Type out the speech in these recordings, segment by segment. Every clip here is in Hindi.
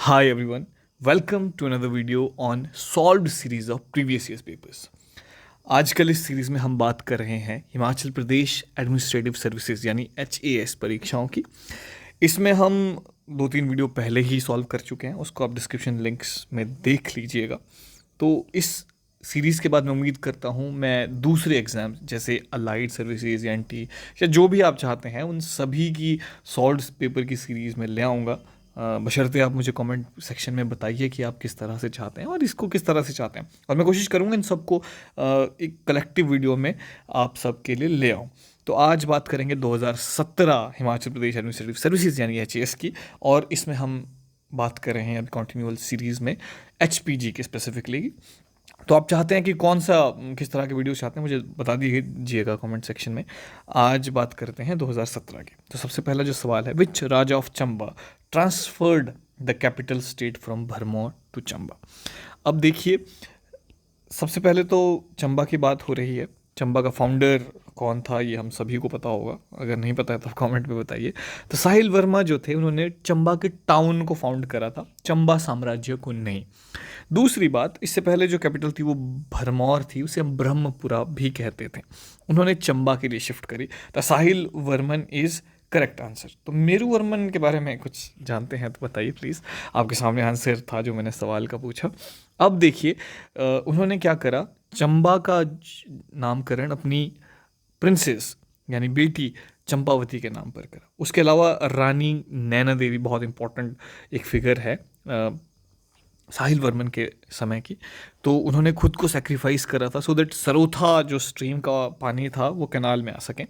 Hi everyone, welcome to another video on solved series of previous year's papers. आजकल इस सीरीज़ में हम बात कर रहे हैं हिमाचल प्रदेश एडमिनिस्ट्रेटिव सर्विसेज यानी HAS परीक्षाओं की। इसमें हम 2-3 वीडियो पहले ही सॉल्व कर चुके हैं, उसको आप डिस्क्रिप्शन लिंक्स में देख लीजिएगा। तो इस सीरीज़ के बाद मैं उम्मीद करता हूँ मैं दूसरे एग्ज़ाम जैसे अलाइड सर्विसेज या NT या जो भी आप चाहते हैं उन सभी की सॉल्व्ड पेपर की सीरीज़ में ले आऊँगा। बशर्ते आप मुझे कमेंट सेक्शन में बताइए कि आप किस तरह से चाहते हैं और इसको किस तरह से चाहते हैं, और मैं कोशिश करूँगा इन सबको एक कलेक्टिव वीडियो में आप सबके लिए ले आऊँ। तो आज बात करेंगे 2017 हिमाचल प्रदेश एडमिनिस्ट्रेटिव सर्विसेज यानी HAS की, और इसमें हम बात कर रहे हैं अब कंटिन्यूअल सीरीज़ में HPG के स्पेसिफिकली। तो आप चाहते हैं कि कौन सा किस तरह के वीडियो चाहते हैं मुझे बता दीजिएगा कमेंट सेक्शन में। आज बात करते हैं 2017 की। तो सबसे पहला जो सवाल है, which Raja of Chamba transferred the capital state from Bharmour to Chamba. अब देखिए, सबसे पहले तो चंबा की बात हो रही है। चंबा का फाउंडर कौन था ये हम सभी को पता होगा, अगर नहीं पता है तो कमेंट में बताइए। तो साहिल वर्मा जो थे उन्होंने चंबा के टाउन को फाउंड करा था, चंबा साम्राज्य को नहीं। दूसरी बात, इससे पहले जो कैपिटल थी वो भरमौर थी, उसे हम ब्रह्मपुरा भी कहते थे, उन्होंने चंबा के लिए शिफ्ट करी। तो साहिल वर्मन इज़ करेक्ट आंसर। तो मेरू वर्मन के बारे में कुछ जानते हैं तो बताइए प्लीज़। आपके सामने आंसर था जो मैंने सवाल का पूछा। अब देखिए, उन्होंने क्या करा, चंबा का नामकरण अपनी प्रिंसेस यानी बेटी चंपावती के नाम पर करा। उसके अलावा रानी नैना देवी बहुत इंपॉर्टेंट एक फिगर है साहिल वर्मन के समय की, तो उन्होंने खुद को सेक्रीफाइस करा था सो दैट सरोथा जो स्ट्रीम का पानी था वो कैनाल में आ सकें।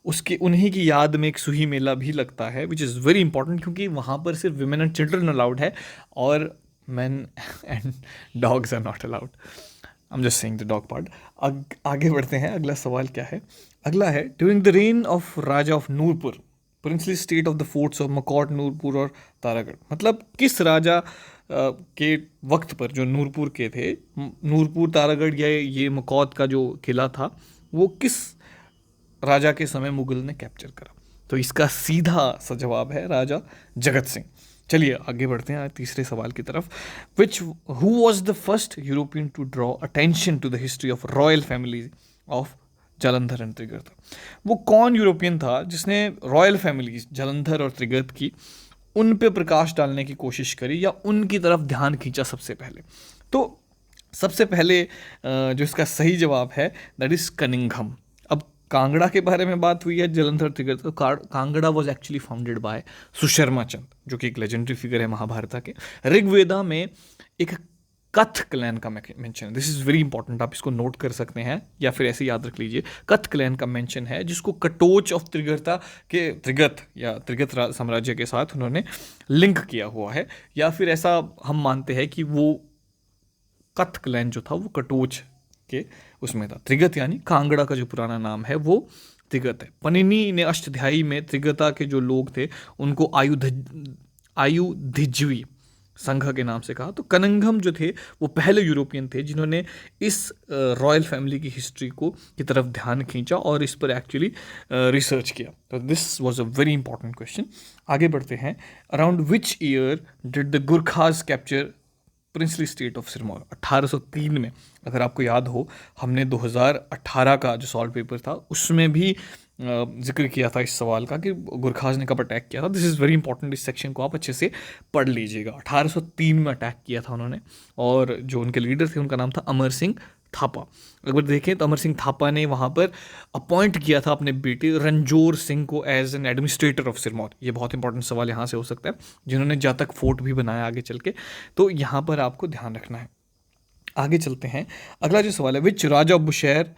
उसके उन्हीं की याद में एक सुही मेला भी लगता है विच इज़ वेरी इंपॉर्टेंट, क्योंकि वहाँ पर सिर्फ विमेन एंड चिल्ड्रन अलाउड है और men and dogs are not allowed. I am just saying the dog part. आगे बढ़ते हैं, अगला सवाल क्या है। अगला है, during the reign of Raja of Nurpur princely state of the forts of Makaut, Nurpur और तारागढ़। मतलब किस राजा के वक्त पर जो नूरपुर के थे, नूरपुर, तारागढ़ या ये मकौत का जो किला था वो किस राजा के समय मुगल ने कैप्चर करा। तो इसका सीधा सा जवाब है राजा जगत सिंह। चलिए आगे बढ़ते हैं तीसरे सवाल की तरफ। Which who was the first European to draw attention to the history of royal family of Jalandhar and Trigarta. वो कौन यूरोपियन था जिसने रॉयल फैमिलीज जालंधर और त्रिगर्त की उन पे प्रकाश डालने की कोशिश करी या उनकी तरफ ध्यान खींचा सबसे पहले। तो सबसे पहले जो इसका सही जवाब है दैट इज कनिंघम। अब कांगड़ा के बारे में बात हुई है, जलंधर त्रिगर्त, तो Kangra was actually founded by Susharma Chand जो कि एक लेजेंडरी फिगर है महाभारत के। ऋग्वेदा में एक कथ क्लैन का मेंशन है, दिस इज़ वेरी इंपॉर्टेंट, आप इसको नोट कर सकते हैं या फिर ऐसे याद रख लीजिए। कथ क्लैन का मेंशन है जिसको कटोच ऑफ त्रिगर्ता के त्रिगत या त्रिगत साम्राज्य के साथ उन्होंने लिंक किया हुआ है, या फिर ऐसा हम मानते हैं कि वो कथ क्लैन जो था वो कटोच के उसमें था। त्रिगत यानी कांगड़ा का जो पुराना नाम है वो त्रिगत है। पनिनी ने अष्टध्यायी में त्रिगता के जो लोग थे उनको आयुधिज्वी संघ के नाम से कहा। तो कनिंघम जो थे वो पहले यूरोपियन थे जिन्होंने इस रॉयल फैमिली की हिस्ट्री को की तरफ ध्यान खींचा और इस पर एक्चुअली रिसर्च किया। तो this was a very important question. आगे बढ़ते हैं। Around which year did the Gurkhas capture princely state of Sirmaur. 1803 में, अगर आपको याद हो हमने 2018 का जो सॉल्व पेपर था उसमें भी जिक्र किया था इस सवाल का कि गुरखाज ने कब अटैक किया था। दिस इज़ वेरी इंपॉर्टेंट, इस सेक्शन को आप अच्छे से पढ़ लीजिएगा। 1803 में अटैक किया था उन्होंने, और जो उनके लीडर थे उनका नाम था अमर सिंह थापा। अगर देखें तो अमर सिंह थापा ने वहाँ पर अपॉइंट किया था अपने बेटे रंजोर सिंह को as an administrator of Sirmaur. ये बहुत इंपॉर्टेंट सवाल यहाँ से हो सकता है, जिन्होंने जातक फोर्ट भी बनाया आगे चल के, तो यहाँ पर आपको ध्यान रखना है। आगे चलते हैं। अगला जो सवाल है, which Raja of Bushahr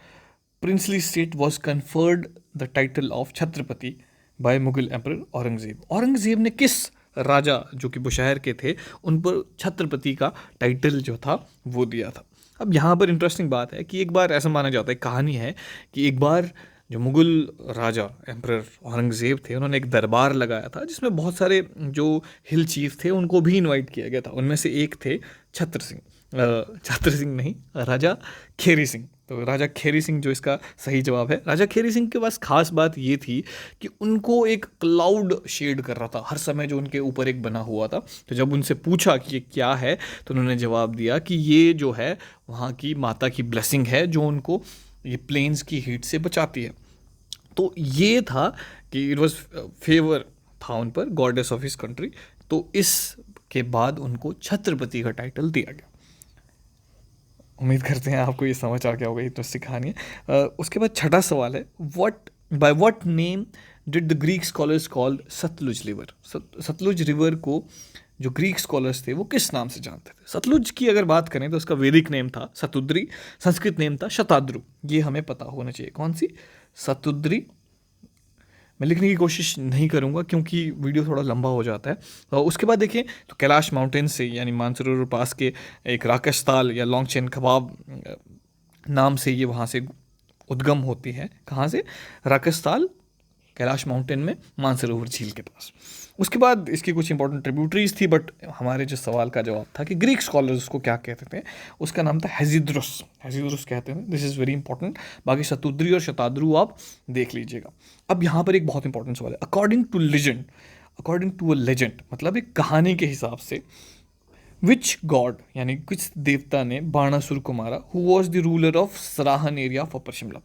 princely state was conferred the title of Chhatrapati by Mughal emperor Aurangzeb. Aurangzeb ने किस राजा जो कि बुशैर के थे उन पर छत्रपति का टाइटल जो था वो दिया था। अब यहाँ पर इंटरेस्टिंग बात है कि एक बार ऐसा माना जाता है, कहानी है कि एक बार जो मुगल राजा एम्परर औरंगजेब थे उन्होंने एक दरबार लगाया था जिसमें बहुत सारे जो हिल चीफ थे उनको भी इनवाइट किया गया था। उनमें से एक थे छत्र सिंह नहीं, राजा खेरी सिंह। तो राजा खेरी सिंह जो इसका सही जवाब है। राजा खेरी सिंह के पास खास बात ये थी कि उनको एक क्लाउड शेड कर रहा था हर समय, जो उनके ऊपर एक बना हुआ था। तो जब उनसे पूछा कि ये क्या है, तो उन्होंने जवाब दिया कि ये जो है वहाँ की माता की ब्लेसिंग है, जो उनको ये प्लेन्स की हीट से बचाती है। तो ये था कि इट वॉज फेवर था उन पर, गॉडेस ऑफ हिज कंट्री। तो इसके बाद उनको छत्रपति का टाइटल दिया गया। उम्मीद करते हैं आपको ये समझ आ गया होगा, ये तो सिखानी है। उसके बाद छठा सवाल है, by what name did the Greek scholars called Sutlej river? Sutlej river को जो ग्रीक स्कॉलर्स थे वो किस नाम से जानते थे? सतलुज की अगर बात करें तो उसका वैदिक नेम था सतुद्री, संस्कृत नेम था शताद्रु। ये हमें पता होना चाहिए। कौन सी? सतुद्री। मैं लिखने की कोशिश नहीं करूँगा क्योंकि वीडियो थोड़ा लंबा हो जाता है। तो उसके बाद देखें तो कैलाश माउंटेन से यानी मानसरोवर पास के एक राकेश या लॉन्गचेन खबाब नाम से ये वहाँ से उद्गम होती है। कहाँ से? राकेश कैलाश माउंटेन में मानसरोवर झील के पास। उसके बाद इसकी कुछ इंपॉर्टेंट ट्रिब्यूटरीज थी, बट हमारे जो सवाल का जवाब था कि ग्रीक स्कॉलर्स उसको क्या कहते थे, उसका नाम था हेजिद्रुस। हेजिद्रुस कहते हैं। This is very important. बाकी सतुद्री और शताद्रु आप देख लीजिएगा। अब यहाँ पर एक बहुत इंपॉर्टेंट सवाल है। अकॉर्डिंग टू अ लेजेंड मतलब एक कहानी के हिसाब से, विच गॉड यानी किस देवता ने बाणासुर को मारा, who was the ruler of Sarahan area of upper Shimla?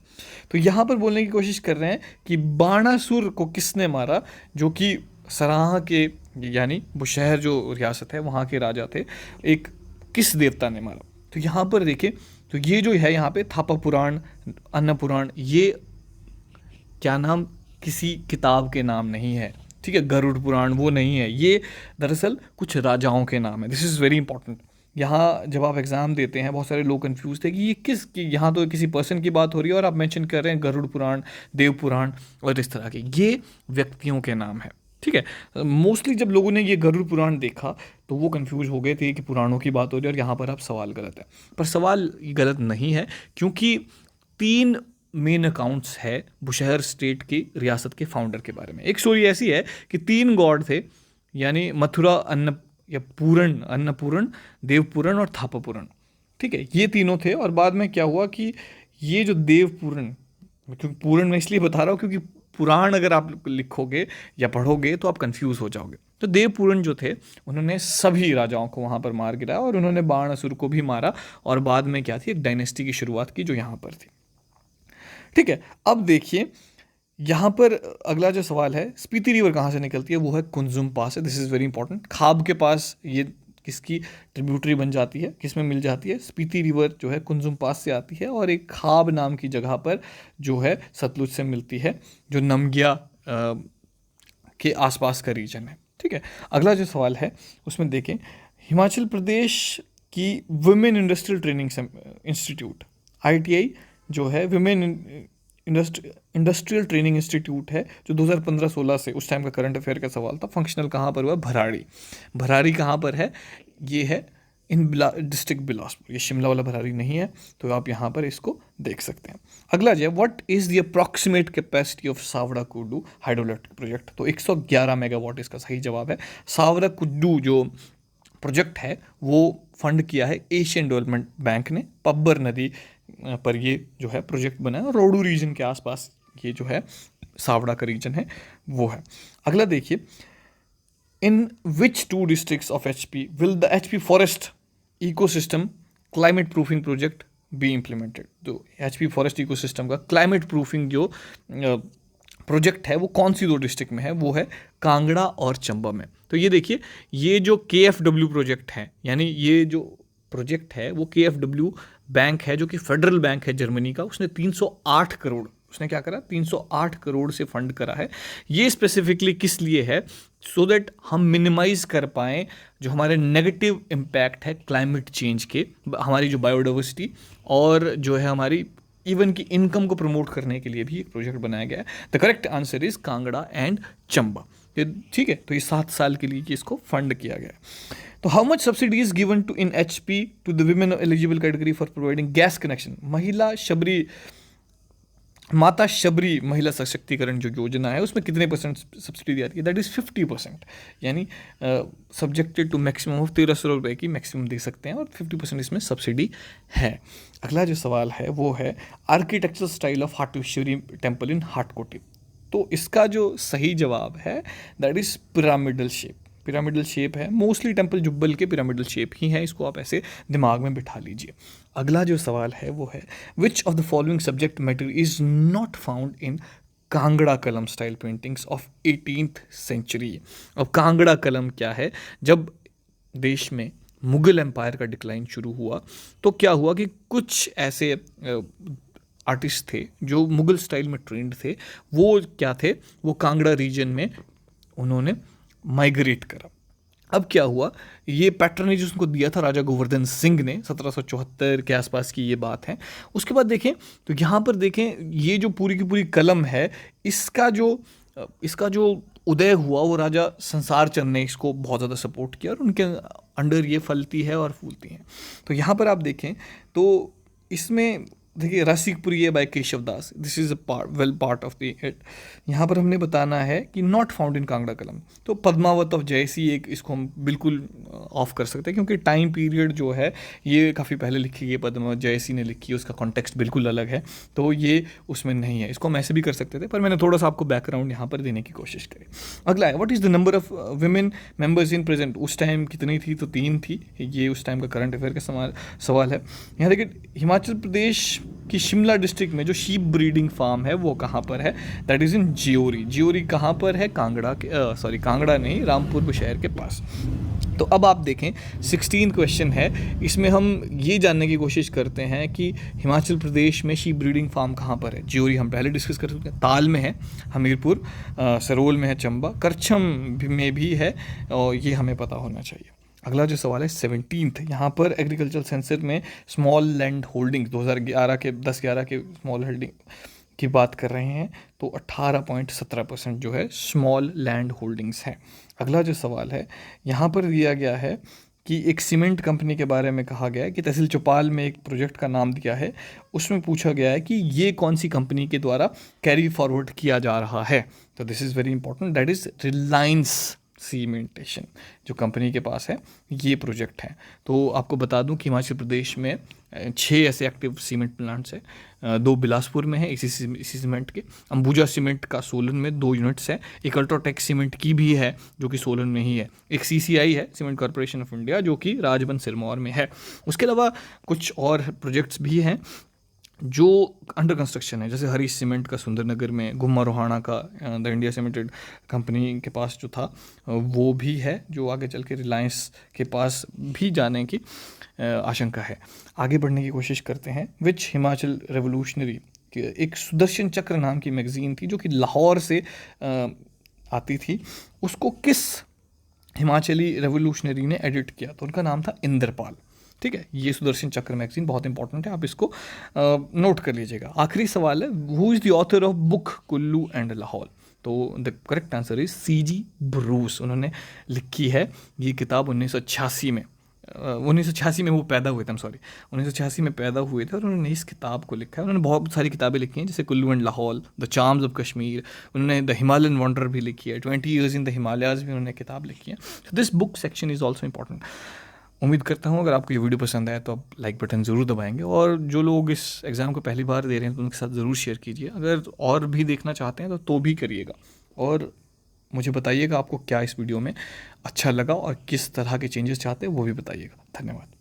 तो यहाँ पर बोलने की कोशिश कर रहे हैं कि बाणासुर को किसने मारा, जो कि सराह के यानी वो शहर जो रियासत है वहाँ के राजा थे, एक किस देवता ने मारा? तो यहाँ पर देखें तो ये जो है यहाँ पे थापा पुराण, अन्न पुराण, ये क्या नाम किसी किताब के नाम नहीं है, ठीक है। गरुड़ पुराण वो नहीं है, ये दरअसल कुछ राजाओं के नाम है। This is very important. यहाँ जब आप एग्ज़ाम देते हैं बहुत सारे लोग कंफ्यूज थे कि ये किस की, यहाँ तो किसी पर्सन की बात हो रही है और आप मेंशन कर रहे हैं गरुड़ पुराण, देव पुराण और इस तरह के, ये व्यक्तियों के नाम है, ठीक है। मोस्टली जब लोगों ने ये गरुड़ पुराण देखा तो वो कंफ्यूज हो गए थे कि पुराणों की बात हो रही है और यहाँ पर आप सवाल गलत है। पर सवाल गलत नहीं है क्योंकि 3 मेन अकाउंट्स है बुशहर स्टेट की रियासत के फाउंडर के बारे में। एक स्टोरी ऐसी है कि 3 गॉड थे, यानी मथुरा अन्नपूर्ण, देवपूरण और थापापूरण, ठीक है। ये तीनों थे और बाद में क्या हुआ कि ये जो देवपूरण, क्योंकि पूरण मैं इसलिए बता रहा हूँ क्योंकि पुराण अगर आप लिखोगे या पढ़ोगे तो आप कंफ्यूज हो जाओगे। तो देवपूरण जो थे उन्होंने सभी राजाओं को वहाँ पर मार गिराया और उन्होंने बाणासुर को भी मारा और बाद में क्या थी, एक डायनेस्टी की शुरुआत की जो यहाँ पर थी, ठीक है। अब देखिए यहाँ पर अगला जो सवाल है, स्पीति रिवर कहाँ से निकलती है? वो है कुंजुम पास से। This is very important. खाब के पास ये किसकी ट्रिब्यूटरी बन जाती है, किस में मिल जाती है? स्पीति रिवर जो है कुंजुम पास से आती है और एक खाब नाम की जगह पर जो है सतलुज से मिलती है, जो नमगिया के आसपास का रीजन है, ठीक है। अगला जो सवाल है उसमें देखें, हिमाचल प्रदेश की women industrial training institute ITI जो है विमेन इंडस्ट्रियल ट्रेनिंग इंस्टीट्यूट है, जो 2015-16 से, उस टाइम का करंट अफेयर का सवाल था, फंक्शनल कहाँ पर हुआ? भराड़ी कहाँ पर है? ये है इन डिस्ट्रिक्ट बिलासपुर। ये शिमला वाला भराड़ी नहीं है, तो आप यहाँ पर इसको देख सकते हैं। अगला जो है, what is the approximate capacity of Savda Kuddu hydroelectric project? तो 111 मेगावाट इसका सही जवाब है। सावड़ा कुड्डू जो प्रोजेक्ट है वो फंड किया है एशियन डेवलपमेंट बैंक ने, पब्बर नदी पर ये जो है प्रोजेक्ट बना है और रोडू रीजन के आसपास ये जो है सावड़ा का रीजन है वो है। अगला देखिए, इन विच 2 districts of HP will the HP forest ecosystem climate proofing project be implemented? तो HP फॉरेस्ट इकोसिस्टम का क्लाइमेट प्रूफिंग जो प्रोजेक्ट है वो कौन सी 2 डिस्ट्रिक्ट में है? वो है कांगड़ा और चंबा में। तो ये देखिए, ये जो KFW प्रोजेक्ट है, यानी ये जो प्रोजेक्ट है वो KFW बैंक है जो कि फेडरल बैंक है जर्मनी का, उसने 308 करोड़, उसने क्या करा? 308 करोड़ से फंड करा है। ये स्पेसिफिकली किस लिए है? सो दैट हम मिनिमाइज कर पाएँ जो हमारे नेगेटिव इम्पैक्ट है क्लाइमेट चेंज के, हमारी जो बायोडाइवर्सिटी और जो है हमारी इवन की इनकम को प्रमोट करने के लिए भी एक प्रोजेक्ट बनाया गया है। The correct answer is Kangra and Chamba, ठीक है। तो ये 7 साल के लिए इसको फंड किया गया है। तो how much subsidy is given to in HP to the women eligible category for providing gas connection? महिला शबरी माता शबरी महिला सशक्तिकरण जो योजना है उसमें कितने परसेंट सब्सिडी दी जाती है, दैट इज़ 50%, यानी सब्जेक्टेड टू मैक्सिमम ऑफ 1300 रुपये की मैक्सिमम दे सकते हैं और 50% इसमें सब्सिडी है। अगला जो सवाल है वो है architectural style of Hatkeshwari temple in Hatkoti. तो इसका जो सही जवाब है that is pyramidal shape. Pyramidal shape है, मोस्टली टेम्पल जुब्बल के पिरामिडल शेप ही है, इसको आप ऐसे दिमाग में बिठा लीजिए। अगला जो सवाल है वो है which of the following subject matter is not found in Kangra कलम style paintings of 18th century. अब कांगड़ा कलम क्या है, जब देश में मुगल एम्पायर का डिक्लाइन शुरू हुआ तो क्या हुआ कि कुछ ऐसे आर्टिस्ट थे जो मुगल स्टाइल में ट्रेंड थे, वो क्या थे, वो कांगड़ा रीजन में उन्होंने माइग्रेट करा। अब क्या हुआ, ये पैटर्नेज उसको दिया था राजा गोवर्धन सिंह ने, 1774 के आसपास की ये बात है। उसके बाद देखें तो यहाँ पर देखें ये जो पूरी की पूरी कलम है, इसका जो उदय हुआ वो राजा संसार चंद ने इसको बहुत ज़्यादा सपोर्ट किया और उनके अंडर ये फलती है और फूलती है। तो यहाँ पर आप देखें तो इसमें देखिए Rasikpriya by Keshav Das, this is a well part of the it. यहाँ पर हमने बताना है कि नॉट फाउंड इन कांगड़ा कलम, तो पद्मावत ऑफ जयसी एक इसको हम बिल्कुल ऑफ कर सकते हैं क्योंकि टाइम पीरियड जो है ये काफ़ी पहले लिखी गई, पद्मावत जयसी ने लिखी है, उसका कॉन्टेक्स्ट बिल्कुल अलग है, तो ये उसमें नहीं है। इसको हम ऐसे भी कर सकते थे पर मैंने थोड़ा सा आपको बैकग्राउंड यहाँ पर देने की कोशिश करी। अगला है what is the number of women members in present. उस टाइम कितनी थी, तो 3 थी। ये उस टाइम का करंट अफेयर का सवाल है। यहाँ देखिए हिमाचल प्रदेश कि शिमला डिस्ट्रिक्ट में जो शीप ब्रीडिंग फार्म है वो कहाँ पर है, दैट इज़ इन जियोरी। जियोरी कहाँ पर है, कांगड़ा के कांगड़ा नहीं, रामपुर शहर के पास। तो अब आप देखें 16 क्वेश्चन है, इसमें हम ये जानने की कोशिश करते हैं कि हिमाचल प्रदेश में शीप ब्रीडिंग फार्म कहाँ पर है। जियोरी हम पहले डिस्कस कर चुके हैं, ताल में है, हमीरपुर, सरोल में है, चंबा, करछम में भी है और ये हमें पता होना चाहिए। अगला जो सवाल है 17th, यहाँ पर एग्रीकल्चर सेंसर में स्मॉल लैंड होल्डिंग 2011 के 10-11 के स्मॉल होल्डिंग की बात कर रहे हैं, तो 18.17% जो है स्मॉल लैंड होल्डिंग्स हैं। अगला जो सवाल है यहाँ पर दिया गया है कि एक सीमेंट कंपनी के बारे में कहा गया है कि तहसील चौपाल में एक प्रोजेक्ट का नाम दिया है, उसमें पूछा गया है कि ये कौन सी कंपनी के द्वारा कैरी फॉरवर्ड किया जा रहा है। तो this is very important, that is Reliance cementation जो कंपनी के पास है, ये प्रोजेक्ट है। तो आपको बता दूं कि हिमाचल प्रदेश में 6 ऐसे एक्टिव सीमेंट प्लांट्स हैं, 2 बिलासपुर में है इसी सीमेंट के, अंबुजा सीमेंट का सोलन में 2 यूनिट्स है, एक अल्ट्राटेक सीमेंट की भी है जो कि सोलन में ही है, एक CCI है सीमेंट कॉरपोरेशन ऑफ इंडिया जो कि राजबंद सिरमौर में है। उसके अलावा कुछ और प्रोजेक्ट्स भी हैं जो अंडर कंस्ट्रक्शन है, जैसे हरीश सीमेंट का सुंदरनगर में, गुम्मा रोहाना का द इंडिया सीमेंटेड कंपनी के पास जो था वो भी है, जो आगे चल के रिलायंस के पास भी जाने की आशंका है। आगे बढ़ने की कोशिश करते हैं। विच हिमाचल रेवोल्यूशनरी, एक सुदर्शन चक्र नाम की मैगजीन थी जो कि लाहौर से आती थी, उसको किस हिमाचली रेवोल्यूशनरी ने एडिट किया, तो उनका नाम था इंद्रपाल। ठीक है, ये सुदर्शन चक्र मैगजीन बहुत इंपॉर्टेंट है, आप इसको नोट कर लीजिएगा। आखिरी सवाल है who is the author of book Kullu and Lahaul. तो the correct answer is CG Bruce, उन्होंने लिखी है ये किताब 1986 में। 1986 में वो पैदा हुए थे, 1986 में पैदा हुए थे और उन्होंने इस किताब को लिखा है। उन्होंने बहुत सारी किताबें लिखी हैं जैसे Kullu and Lahaul, the charms of Kashmir, उन्होंने द हिमालयन वंडर भी लिखी है, 20 ईयर्स इन द हिमालयाज भी उन्होंने किताब लिखी है। तो this book section is also important. उम्मीद करता हूँ अगर आपको ये वीडियो पसंद आए तो आप लाइक बटन ज़रूर दबाएंगे, और जो लोग इस एग्ज़ाम को पहली बार दे रहे हैं तो उनके साथ ज़रूर शेयर कीजिए। अगर और भी देखना चाहते हैं तो भी करिएगा, और मुझे बताइएगा आपको क्या इस वीडियो में अच्छा लगा और किस तरह के चेंजेस चाहते हैं वो भी बताइएगा। धन्यवाद।